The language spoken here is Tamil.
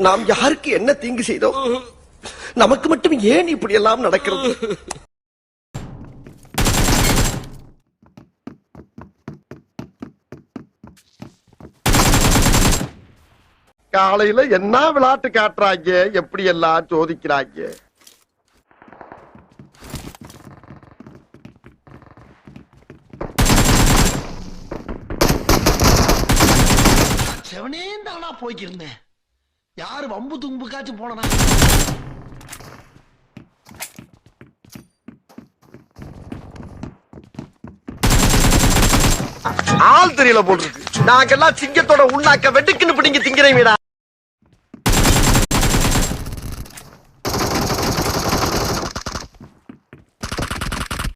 நாம் யாருக்கு என்ன தீங்கு செய்தோம்? நமக்கு மட்டும் ஏன் இப்படி எல்லாம் நடக்கிறது? காலையில என்ன விளையாட்டு காட்டுறாங்க, எப்படி எல்லாம் சோதிக்கிறாங்க. செவனே தானா போய்க்கிருந்தேன். யாரு வம்பு தும்புக்காச்சும் போனா ஆள் தெரியல போட்டுருக்கு. நாங்கெல்லாம் சிங்கத்தோட உண்ணாக்க வெட்டுக்குன்னு பிடிங்க திங்கிறீங்கடா.